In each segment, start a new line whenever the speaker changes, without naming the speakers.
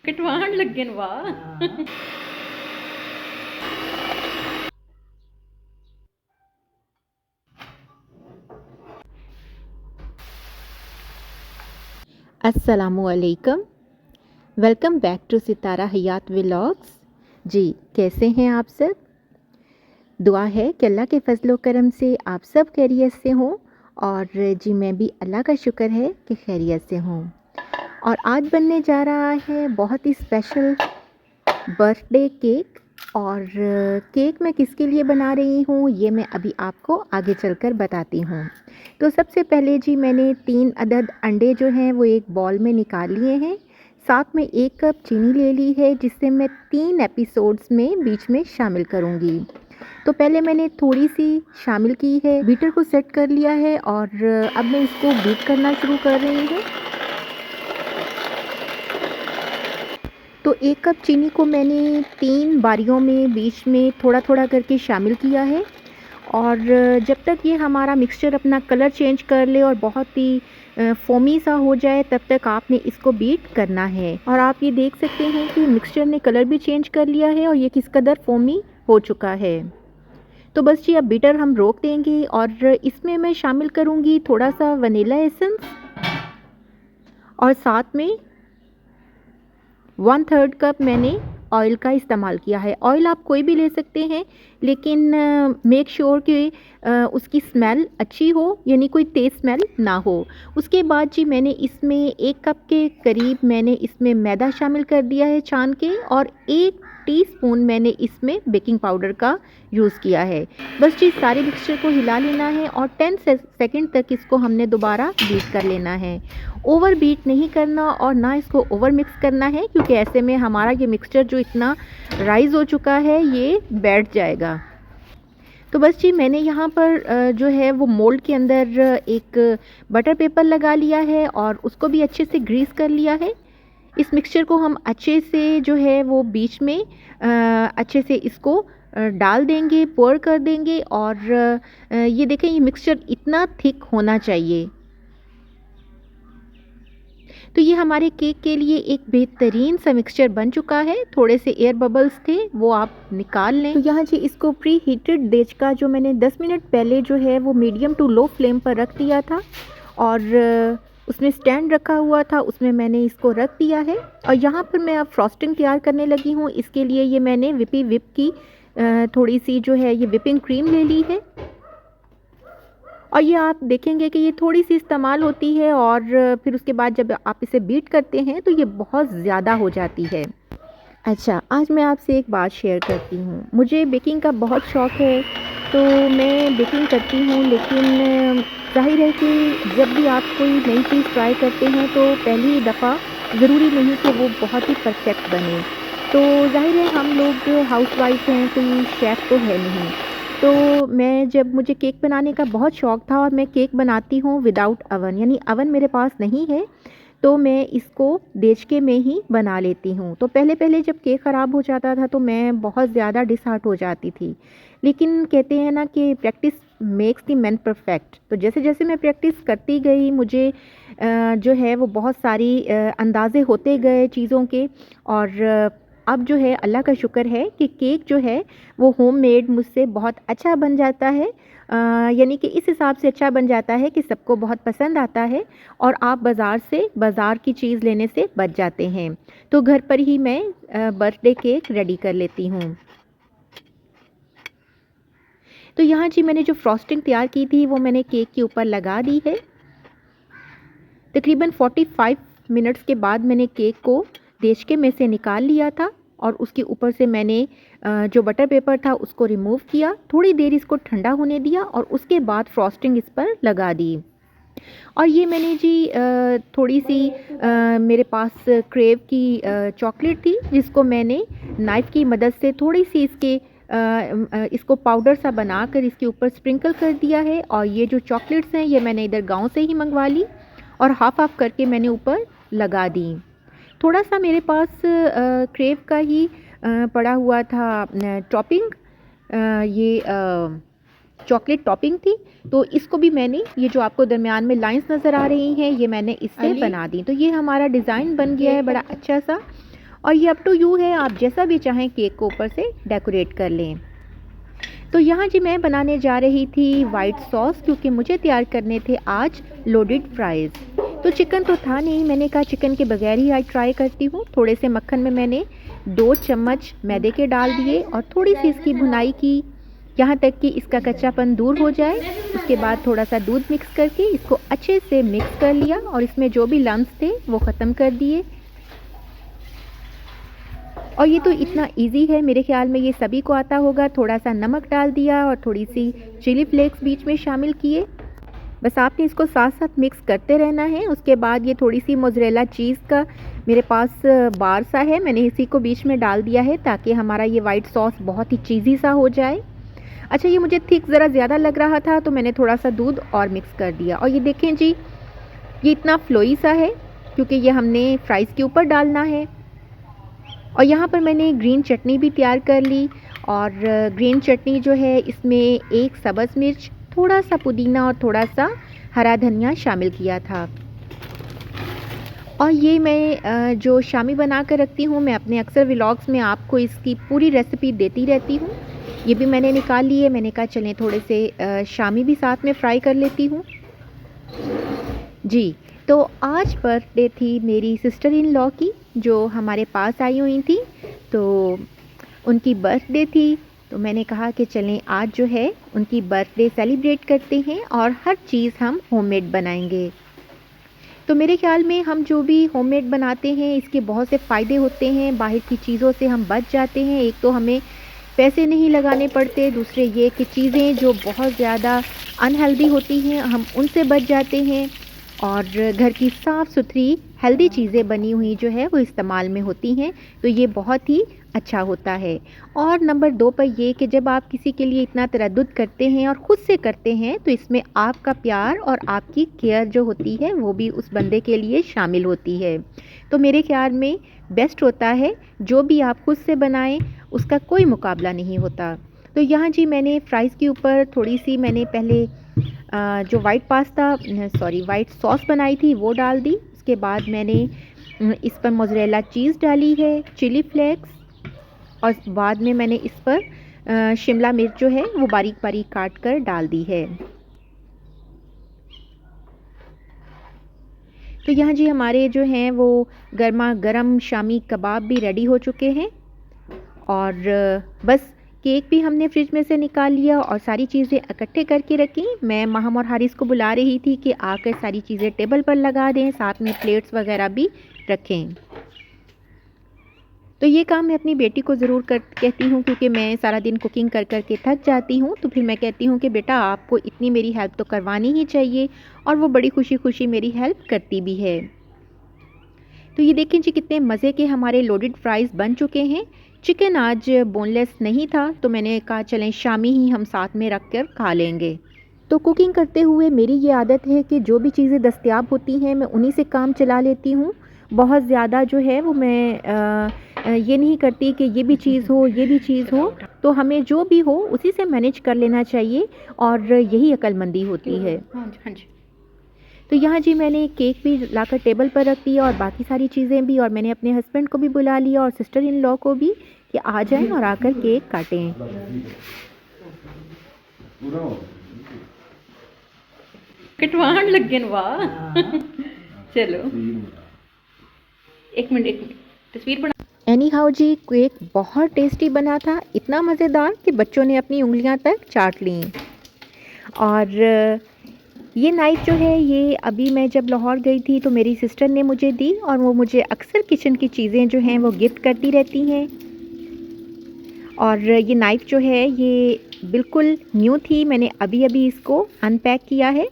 कटवाण लगे न वाह।
अस्सलामुअलैकुम, welcome back to Sitara Hayat vlogs. जी कैसे हैं आप सब? दुआ है कि अल्लाह के फजलो करम से आप सब खैरियत से हों और जी मैं भी अल्लाह का शुक्र है कि खैरियत से हूँ। और आज बनने जा रहा है बहुत ही स्पेशल बर्थडे केक। और केक मैं किसके लिए बना रही हूँ ये मैं अभी आपको आगे चलकर बताती हूँ। तो सबसे पहले जी मैंने 3 अदद अंडे जो हैं वो एक बॉल में निकाल लिए हैं। साथ में 1 कप चीनी ले ली है जिससे मैं 3 एपिसोड्स में बीच में शामिल करूँगी। तो पहले मैंने थोड़ी सी शामिल की है, बीटर को सेट कर लिया है और अब मैं इसको बीट करना शुरू कर रही हूँ। तो 1 कप चीनी को मैंने 3 बारियों में बीच में थोड़ा थोड़ा करके शामिल किया है। और जब तक ये हमारा मिक्सचर अपना कलर चेंज कर ले और बहुत ही फोमी सा हो जाए तब तक आपने इसको बीट करना है। और आप ये देख सकते हैं कि मिक्सचर ने कलर भी चेंज कर लिया है और ये किस कदर फोमी हो चुका है। तो बस जी अब बीटर हम रोक देंगे और इसमें मैं शामिल करूँगी थोड़ा सा वनीला एसेंस और साथ में 1/3 कप मैंने ऑयल का इस्तेमाल किया है। ऑयल आप कोई भी ले सकते हैं लेकिन मेक श्योर कि उसकी स्मेल अच्छी हो, यानी कोई तेज़ स्मेल ना हो। उसके बाद जी मैंने इसमें 1 कप के करीब मैंने इसमें मैदा शामिल कर दिया है छान के और 1 टीस्पून मैंने इसमें बेकिंग पाउडर का यूज़ किया है। बस जी सारे मिक्सचर को हिला लेना है और 10 सेकंड तक इसको हमने दोबारा बीट कर लेना है। ओवर बीट नहीं करना और ना इसको ओवर मिक्स करना है क्योंकि ऐसे में हमारा ये मिक्सचर जो इतना राइज़ हो चुका है ये बैठ जाएगा। तो बस जी मैंने यहाँ पर जो है वो मोल्ड के अंदर एक बटर पेपर लगा लिया है और उसको भी अच्छे से ग्रीस कर लिया है। इस मिक्सचर को हम अच्छे से जो है वो बीच में अच्छे से इसको डाल देंगे, पोर कर देंगे और ये देखें ये मिक्सचर इतना थिक होना चाहिए। तो ये हमारे केक के लिए एक बेहतरीन सा मिक्सचर बन चुका है। थोड़े से एयर बबल्स थे वो आप निकाल लें। तो यहाँ जी इसको प्री हीटेड देच का जो मैंने 10 मिनट पहले जो है वो मीडियम टू लो फ्लेम पर रख दिया था और उसमें स्टैंड रखा हुआ था, उसमें मैंने इसको रख दिया है। और यहाँ पर मैं अब फ्रॉस्टिंग तैयार करने लगी हूँ। इसके लिए ये मैंने विपी विप की थोड़ी सी जो है ये विपिंग क्रीम ले ली है और ये आप देखेंगे कि ये थोड़ी सी इस्तेमाल होती है और फिर उसके बाद जब आप इसे बीट करते हैं तो ये बहुत ज़्यादा हो जाती है। अच्छा, आज मैं आपसे एक बात शेयर करती हूँ। मुझे बेकिंग का बहुत शौक़ है तो मैं बेकिंग करती हूँ, लेकिन ज़ाहिर है कि जब भी आप कोई नई चीज़ ट्राई करते हैं तो पहली दफ़ा ज़रूरी नहीं कि वो बहुत ही परफेक्ट बने। तो ज़ाहिर है हम लोग हाउसवाइफ हैं, कोई शेफ़ तो है नहीं। तो मैं जब मुझे केक बनाने का बहुत शौक़ था और मैं केक बनाती हूँ विदाउट अवन, यानी अवन मेरे पास नहीं है तो मैं इसको देचके में ही बना लेती हूँ। तो पहले जब केक ख़राब हो जाता था तो मैं बहुत ज़्यादा डिसहार्ट हो जाती थी। लेकिन कहते हैं ना कि practice makes the man perfect. तो जैसे-जैसे मैं प्रैक्टिस करती गई मुझे जो है वो बहुत सारी अंदाज़े होते गए चीज़ों के और अब जो है अल्लाह का शुक्र है कि केक जो है वो होममेड मुझसे बहुत अच्छा बन जाता है। यानी कि इस हिसाब से अच्छा बन जाता है कि सबको बहुत पसंद आता है और आप बाज़ार की चीज़ लेने से बच जाते हैं। तो घर पर ही मैं बर्थडे केक रेडी कर लेती हूँ। तो यहाँ जी मैंने जो फ्रॉस्टिंग तैयार की थी वो मैंने केक के ऊपर लगा दी है। तकरीबन 45 मिनट्स के बाद मैंने केक को देचके में से निकाल लिया था और उसके ऊपर से मैंने जो बटर पेपर था उसको रिमूव किया। थोड़ी देर इसको ठंडा होने दिया और उसके बाद फ्रॉस्टिंग इस पर लगा दी। और ये मैंने जी थोड़ी सी मेरे पास क्रेव की चॉकलेट थी जिसको मैंने नाइफ़ की मदद से थोड़ी सी इसको पाउडर सा बनाकर इसके ऊपर स्प्रिंकल कर दिया है। और ये जो चॉकलेट्स हैं ये मैंने इधर गाँव से ही मंगवा ली और हाफ़ करके मैंने ऊपर लगा दी। थोड़ा सा मेरे पास क्रेव का ही पड़ा हुआ था टॉपिंग, ये चॉकलेट टॉपिंग थी, तो इसको भी मैंने, ये जो आपको दरमियान में लाइंस नज़र आ रही हैं, ये मैंने इससे बना दी। तो ये हमारा डिज़ाइन बन गया है बड़ा अच्छा सा। और ये अप टू यू है, आप जैसा भी चाहें केक को ऊपर से डेकोरेट कर लें। तो यहाँ जी मैं बनाने जा रही थी वाइट सॉस, क्योंकि मुझे तैयार करने थे आज लोडेड फ्राइज़। तो चिकन तो था नहीं, मैंने कहा चिकन के बगैर ही आज ट्राई करती हूँ। थोड़े से मक्खन में मैंने 2 चम्मच मैदे के डाल दिए और थोड़ी सी इसकी भुनाई की, यहाँ तक कि इसका कच्चापन दूर हो जाए। उसके बाद थोड़ा सा दूध मिक्स करके इसको अच्छे से मिक्स कर लिया और इसमें जो भी लम्स थे वो ख़त्म कर दिए। और ये तो इतना इजी है, मेरे ख्याल में ये सभी को आता होगा। थोड़ा सा नमक डाल दिया और थोड़ी सी चिली फ्लेक्स बीच में शामिल किए। बस आपने इसको साथ साथ मिक्स करते रहना है। उसके बाद ये थोड़ी सी मोज़रेला चीज़ का मेरे पास बार सा है, मैंने इसी को बीच में डाल दिया है ताकि हमारा ये वाइट सॉस बहुत ही चीज़ी सा हो जाए। अच्छा, ये मुझे थिक ज़रा ज़्यादा लग रहा था तो मैंने थोड़ा सा दूध और मिक्स कर दिया। और ये देखें जी, ये इतना फ्लोई सा है क्योंकि ये हमने फ्राइज़ के ऊपर डालना है। और यहाँ पर मैंने ग्रीन चटनी भी तैयार कर ली। और ग्रीन चटनी जो है, इसमें 1 सब्ज़ मिर्च, थोड़ा सा पुदीना और थोड़ा सा हरा धनिया शामिल किया था। और ये मैं जो शामी बना कर रखती हूँ, मैं अपने अक्सर व्लॉग्स में आपको इसकी पूरी रेसिपी देती रहती हूँ। ये भी मैंने निकाल ली है। मैंने कहा चलें थोड़े से शामी भी साथ में फ्राई कर लेती हूँ जी। तो आज बर्थडे थी मेरी सिस्टर इन लॉ की, जो हमारे पास आई हुई थी। तो उनकी बर्थडे थी, तो मैंने कहा कि चलें आज जो है उनकी बर्थडे सेलिब्रेट करते हैं और हर चीज़ हम होममेड बनाएंगे। तो मेरे ख्याल में हम जो भी होममेड बनाते हैं इसके बहुत से फ़ायदे होते हैं। बाहर की चीज़ों से हम बच जाते हैं। एक तो हमें पैसे नहीं लगाने पड़ते, दूसरे ये कि चीज़ें जो बहुत ज़्यादा अनहेल्दी होती हैं हम उनसे बच जाते हैं। और घर की साफ़ सुथरी हेल्दी चीज़ें बनी हुई जो है वो इस्तेमाल में होती हैं, तो ये बहुत ही अच्छा होता है। और नंबर 2 पर ये कि जब आप किसी के लिए इतना तरद्दुद करते हैं और ख़ुद से करते हैं, तो इसमें आपका प्यार और आपकी केयर जो होती है वो भी उस बंदे के लिए शामिल होती है। तो मेरे ख्याल में बेस्ट होता है जो भी आप खुद से बनाएं, उसका कोई मुकाबला नहीं होता। तो यहाँ जी मैंने फ्राइज़ के ऊपर थोड़ी सी मैंने पहले जो वाइट सॉस बनाई थी वो डाल दी। उसके बाद मैंने इस पर मोज़रेला चीज़ डाली है, चिली फ्लेक्स, और बाद में मैंने इस पर शिमला मिर्च जो है वो बारीक बारीक काट कर डाल दी है। तो यहाँ जी हमारे जो हैं वो गर्मा गर्म शामी कबाब भी रेडी हो चुके हैं। और बस केक भी हमने फ्रिज में से निकाल लिया और सारी चीज़ें इकट्ठे करके रखी। मैं महम और हारिस को बुला रही थी कि आकर सारी चीज़ें टेबल पर लगा दें, साथ में प्लेट्स वगैरह भी रखें। तो ये काम मैं अपनी बेटी को ज़रूर कहती हूँ, क्योंकि मैं सारा दिन कुकिंग कर कर के थक जाती हूँ। तो फिर मैं कहती हूँ कि बेटा आपको इतनी मेरी हेल्प तो करवानी ही चाहिए, और वो बड़ी खुशी खुशी मेरी हेल्प करती भी है। तो ये देखें जी कितने मज़े के हमारे लोडेड फ्राइज़ बन चुके हैं। चिकन आज बोनलेस नहीं था, तो मैंने कहा चलें शामी ही हम साथ में रख कर खा लेंगे। तो कुकिंग करते हुए मेरी ये आदत है कि जो भी चीज़ें दस्तयाब होती हैं मैं उन्हीं से काम चला लेती हूँ। बहुत ज़्यादा जो है वो मैं ये नहीं करती कि ये भी चीज़ हो ये भी चीज़ हो। तो हमें जो भी हो उसी से मैनेज कर लेना चाहिए, और यही अक्लमंदी होती है। हाँ जी। तो यहाँ जी मैंने केक भी लाकर टेबल पर रख दिया और बाकी सारी चीज़ें भी, और मैंने अपने हस्बैंड को भी बुला लिया और सिस्टर इन लॉ को भी कि आ जाएं और आकर केक काटें। कटवान लगन वाह। चलो एक मिनट तस्वीर बना। एनी हाउ जी केक बहुत टेस्टी बना था, इतना मज़ेदार कि बच्चों ने अपनी उंगलियां तक चाट लीं। और ये नाइफ़ जो है ये अभी मैं जब लाहौर गई थी तो मेरी सिस्टर ने मुझे दी, और वो मुझे अक्सर किचन की चीज़ें जो हैं वो गिफ्ट करती रहती हैं। और ये नाइफ़ जो है ये बिल्कुल न्यू थी, मैंने अभी अभी इसको अनपैक किया है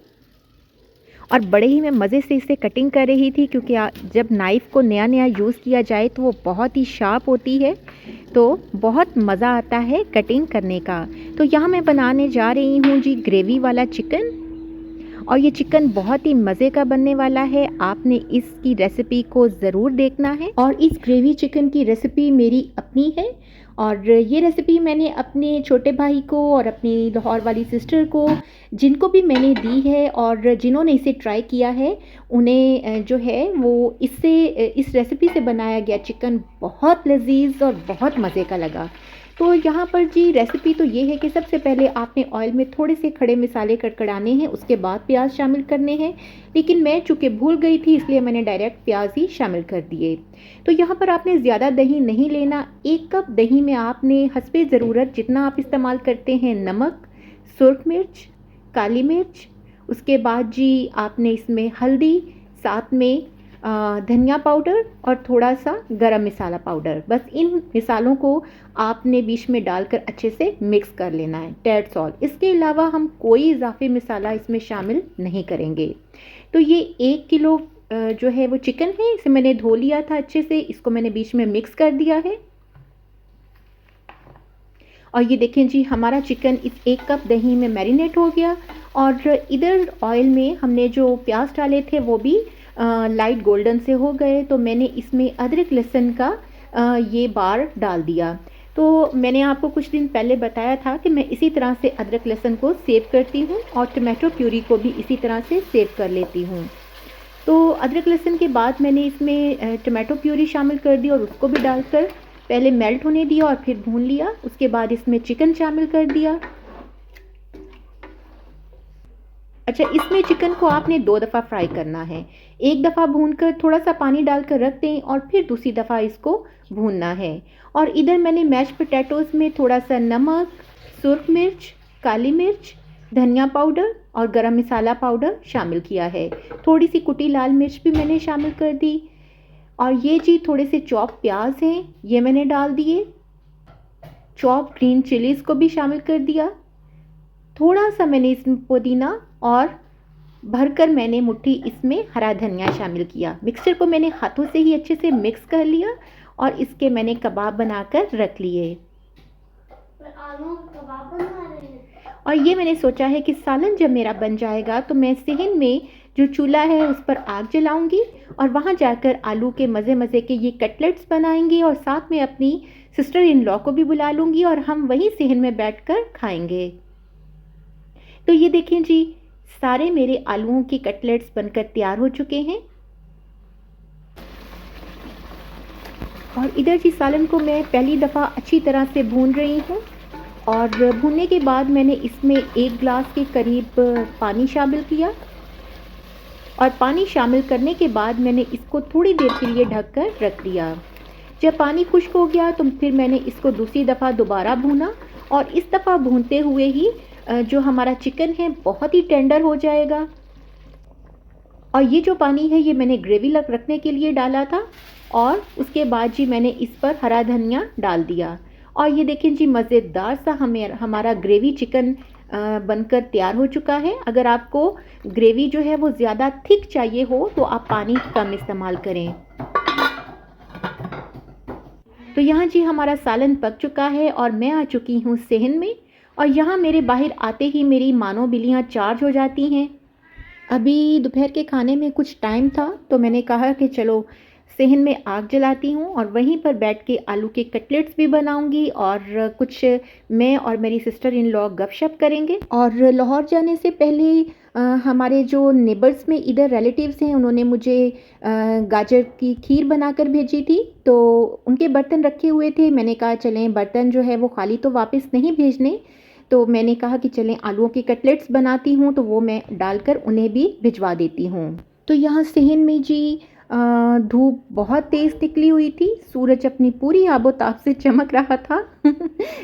और बड़े ही मैं मज़े से इसे कटिंग कर रही थी, क्योंकि जब नाइफ़ को नया नया यूज़ किया जाए तो वो बहुत ही शार्प होती है, तो बहुत मज़ा आता है कटिंग करने का। तो यहाँ मैं बनाने जा रही हूँ जी ग्रेवी वाला चिकन, और ये चिकन बहुत ही मज़े का बनने वाला है। आपने इसकी रेसिपी को ज़रूर देखना है। और इस ग्रेवी चिकन की रेसिपी मेरी अपनी है, और ये रेसिपी मैंने अपने छोटे भाई को और अपनी लाहौर वाली सिस्टर को, जिनको भी मैंने दी है और जिन्होंने इसे ट्राई किया है, उन्हें जो है वो इस रेसिपी से बनाया गया चिकन बहुत लजीज और बहुत मज़े का लगा। तो यहाँ पर जी रेसिपी तो ये है कि सबसे पहले आपने ऑयल में थोड़े से खड़े मसाले कड़कड़ाने हैं, उसके बाद प्याज शामिल करने हैं, लेकिन मैं चूँकि भूल गई थी इसलिए मैंने डायरेक्ट प्याज ही शामिल कर दिए। तो यहाँ पर आपने ज़्यादा दही नहीं लेना। 1 कप दही में आपने हस्बे ज़रूरत जितना आप इस्तेमाल करते हैं नमक, सुर्ख मिर्च, काली मिर्च, उसके बाद जी आपने इसमें हल्दी, साथ में धनिया पाउडर और थोड़ा सा गरम मसाला पाउडर, बस इन मिसालों को आपने बीच में डालकर अच्छे से मिक्स कर लेना है, डेट्स ऑल। इसके अलावा हम कोई इजाफी मसाला इसमें शामिल नहीं करेंगे। तो ये 1 किलो जो है वो चिकन है, इसे मैंने धो लिया था अच्छे से, इसको मैंने बीच में मिक्स कर दिया है। और ये देखें जी हमारा चिकन इस 1 कप दही में मैरिनेट हो गया। और इधर ऑयल में हमने जो प्याज डाले थे वो भी लाइट गोल्डन से हो गए। तो मैंने इसमें अदरक लहसुन का ये बार डाल दिया। तो मैंने आपको कुछ दिन पहले बताया था कि मैं इसी तरह से अदरक लहसुन को सेव करती हूँ और टमाटो प्यूरी को भी इसी तरह से सेव कर लेती हूँ। तो अदरक लहसुन के बाद मैंने इसमें टमाटो प्यूरी शामिल कर दी और उसको भी डालकर पहले मेल्ट होने दिया और फिर भून लिया। उसके बाद इसमें चिकन शामिल कर दिया। अच्छा, इसमें चिकन को आपने 2 दफ़ा फ्राई करना है। एक दफ़ा भूनकर थोड़ा सा पानी डालकर रख दें और फिर दूसरी दफ़ा इसको भूनना है। और इधर मैंने मैश पोटैटोज़ में थोड़ा सा नमक, सुर्ख मिर्च, काली मिर्च, धनिया पाउडर और गरम मसाला पाउडर शामिल किया है। थोड़ी सी कुटी लाल मिर्च भी मैंने शामिल कर दी। और ये जी थोड़े से चॉप प्याज हैं, ये मैंने डाल दिए। चॉप ग्रीन चिलीज़ को भी शामिल कर दिया। थोड़ा सा मैंने इसमें पुदीना और भरकर मैंने मुट्ठी इसमें हरा धनिया शामिल किया। मिक्सचर को मैंने हाथों से ही अच्छे से मिक्स कर लिया और इसके मैंने कबाब बनाकर रख लिए।
आलू कबाब बना रहे हैं।
और ये मैंने सोचा है कि सालन जब मेरा बन जाएगा तो मैं सिहन में जो चूल्हा है उस पर आग जलाऊंगी और वहाँ जाकर आलू के मज़े मज़े के ये कटलेट्स बनाएंगे और साथ में अपनी सिस्टर इन लॉ को भी बुला लूँगी और हम वहीं सिहन में बैठकर खाएंगे। तो ये देखें जी सारे मेरे आलूओं के कटलेट्स बनकर तैयार हो चुके हैं। और इधर जी सालन को मैं पहली दफ़ा अच्छी तरह से भून रही हूँ। और भूनने के बाद मैंने इसमें 1 गिलास के करीब पानी शामिल किया। और पानी शामिल करने के बाद मैंने इसको थोड़ी देर के लिए ढककर रख दिया। जब पानी खुश्क हो गया तो फिर मैंने इसको दूसरी दफ़ा दोबारा भूना। और इस दफ़ा भूनते हुए ही जो हमारा चिकन है बहुत ही टेंडर हो जाएगा। और ये जो पानी है ये मैंने ग्रेवी रखने के लिए डाला था। और उसके बाद जी मैंने इस पर हरा धनिया डाल दिया। और ये देखें जी मज़ेदार सा हमारा ग्रेवी चिकन बनकर तैयार हो चुका है। अगर आपको ग्रेवी जो है वो ज़्यादा थिक चाहिए हो तो आप पानी कम इस्तेमाल करें। तो यहाँ जी हमारा सालन पक चुका है और मैं आ चुकी हूँ सेहन में। और यहाँ मेरे बाहर आते ही मेरी मानो बिल्लियाँ चार्ज हो जाती हैं। अभी दोपहर के खाने में कुछ टाइम था तो मैंने कहा कि चलो सेहन में आग जलाती हूँ और वहीं पर बैठ के आलू के कटलेट्स भी बनाऊंगी और कुछ मैं और मेरी सिस्टर इन लॉ गपशप करेंगे। और लाहौर जाने से पहले हमारे जो नेबर्स में इधर रिलेटिव्स हैं उन्होंने मुझे गाजर की खीर बनाकर भेजी थी। तो उनके बर्तन रखे हुए थे, मैंने कहा चलें बर्तन जो है वो खाली तो वापस नहीं भेजने। तो मैंने कहा कि चलें आलूओं के कटलेट्स बनाती हूँ तो वो मैं डालकर उन्हें भी भिजवा देती हूँ। तो यहाँ सेहन में जी धूप बहुत तेज़ निकली हुई थी, सूरज अपनी पूरी आबोताब से चमक रहा था।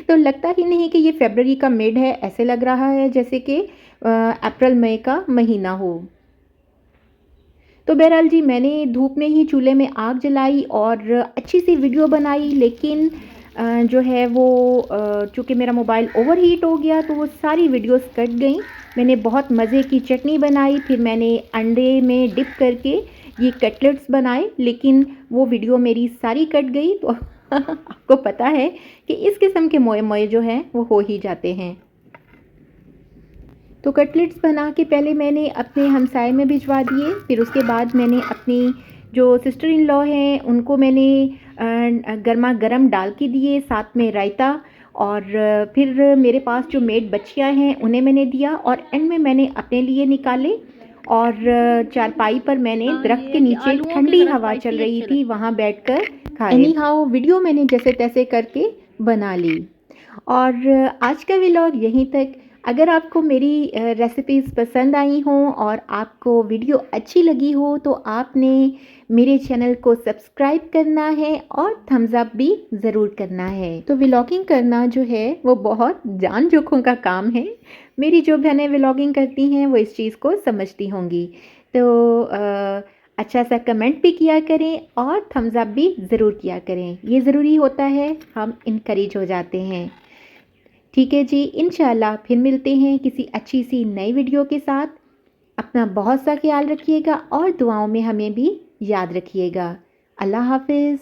तो लगता ही नहीं कि ये फरवरी का मिड है, ऐसे लग रहा है जैसे कि अप्रैल मई का महीना हो। तो बहरहाल जी मैंने धूप में ही चूल्हे में आग जलाई और अच्छी सी वीडियो बनाई, लेकिन जो है वो चूँकि मेरा मोबाइल ओवर हीट हो गया तो वो सारी वीडियोस कट गई। मैंने बहुत मज़े की चटनी बनाई, फिर मैंने अंडे में डिप करके ये कटलेट्स बनाए, लेकिन वो वीडियो मेरी सारी कट गई। तो आपको पता है कि इस किस्म के मोए मोए जो हैं वो हो ही जाते हैं। तो कटलेट्स बना के पहले मैंने अपने हमसाए में भिजवा दिए, फिर उसके बाद मैंने अपनी जो सिस्टर इन लॉ हैं उनको मैंने गर्मा गर्म डाल के दिए, साथ में रायता। और फिर मेरे पास जो मेड बच्चियाँ हैं उन्हें मैंने दिया, और एंड में मैंने अपने लिए निकाले। और चारपाई पर मैंने दरख्त के नीचे ठंडी हवा चल रही थी, वहाँ बैठकर खाए। एनी हाउ वीडियो मैंने जैसे तैसे करके बना ली। और आज का व्लॉग यहीं तक। अगर आपको मेरी रेसिपीज़ पसंद आई हों और आपको वीडियो अच्छी लगी हो तो आपने मेरे चैनल को सब्सक्राइब करना है और थम्स अप भी ज़रूर करना है। तो व्लॉगिंग करना जो है वो बहुत जान जोखों का काम है। मेरी जो बहनें व्लॉगिंग करती हैं वो इस चीज़ को समझती होंगी। तो अच्छा सा कमेंट भी किया करें और थम्स अप भी ज़रूर किया करें, ये ज़रूरी होता है, हम इनकरेज हो जाते हैं। ठीक है जी, इंशाल्लाह फिर मिलते हैं किसी अच्छी सी नई वीडियो के साथ। अपना बहुत सा ख्याल रखिएगा और दुआओं में हमें भी याद रखिएगा। अल्लाह हाफिज़।